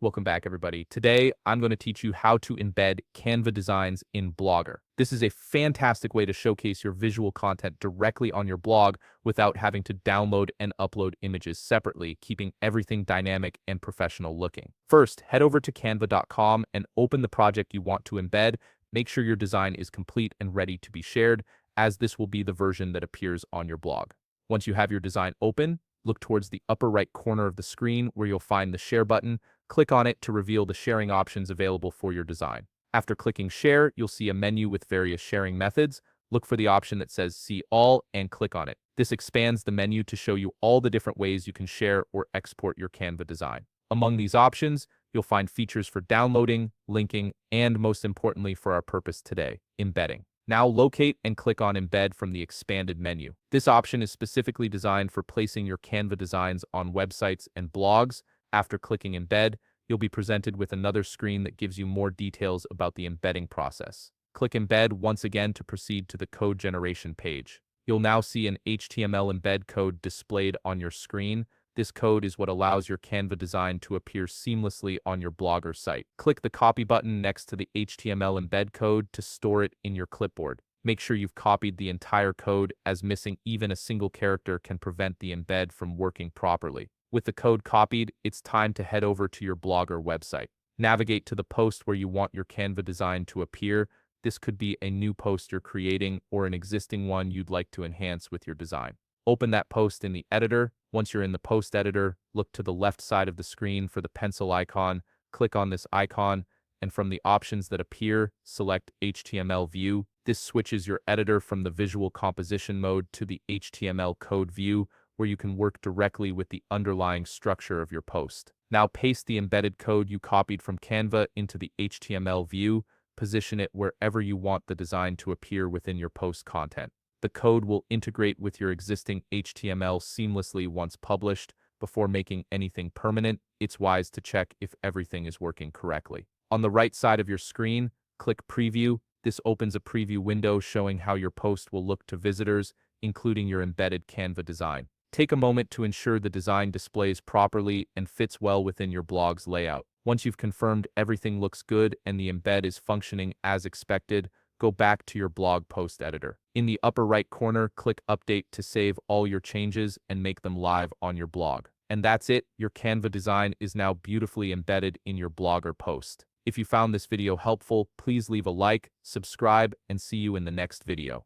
Welcome back, everybody. Today, I'm going to teach you how to embed Canva designs in Blogger. This is a fantastic way to showcase your visual content directly on your blog without having to download and upload images separately, keeping everything dynamic and professional looking. First, head over to canva.com and open the project you want to embed. Make sure your design is complete and ready to be shared, as this will be the version that appears on your blog. Once you have your design open, look towards the upper right corner of the screen where you'll find the share button. Click on it to reveal the sharing options available for your design. After clicking share, you'll see a menu with various sharing methods. Look for the option that says see all and click on it. This expands the menu to show you all the different ways you can share or export your Canva design. Among these options, you'll find features for downloading, linking, and most importantly for our purpose today, embedding. Now locate and click on Embed from the expanded menu. This option is specifically designed for placing your Canva designs on websites and blogs. After clicking Embed, you'll be presented with another screen that gives you more details about the embedding process. Click Embed once again to proceed to the code generation page. You'll now see an HTML embed code displayed on your screen. This code is what allows your Canva design to appear seamlessly on your Blogger site. Click the copy button next to the HTML embed code to store it in your clipboard. Make sure you've copied the entire code, as missing even a single character can prevent the embed from working properly. With the code copied, it's time to head over to your Blogger website. Navigate to the post where you want your Canva design to appear. This could be a new post you're creating or an existing one you'd like to enhance with your design. Open that post in the editor. Once you're in the post editor, look to the left side of the screen for the pencil icon. Click on this icon, and from the options that appear, select HTML view. This switches your editor from the visual composition mode to the HTML code view, where you can work directly with the underlying structure of your post. Now paste the embedded code you copied from Canva into the HTML view. Position it wherever you want the design to appear within your post content. The code will integrate with your existing HTML seamlessly once published. Before making anything permanent, it's wise to check if everything is working correctly. On the right side of your screen, click Preview. This opens a preview window showing how your post will look to visitors, including your embedded Canva design. Take a moment to ensure the design displays properly and fits well within your blog's layout. Once you've confirmed everything looks good and the embed is functioning as expected, go back to your blog post editor. In the upper right corner, click Update to save all your changes and make them live on your blog. And that's it, your Canva design is now beautifully embedded in your Blogger post. If you found this video helpful, please leave a like, subscribe, and see you in the next video.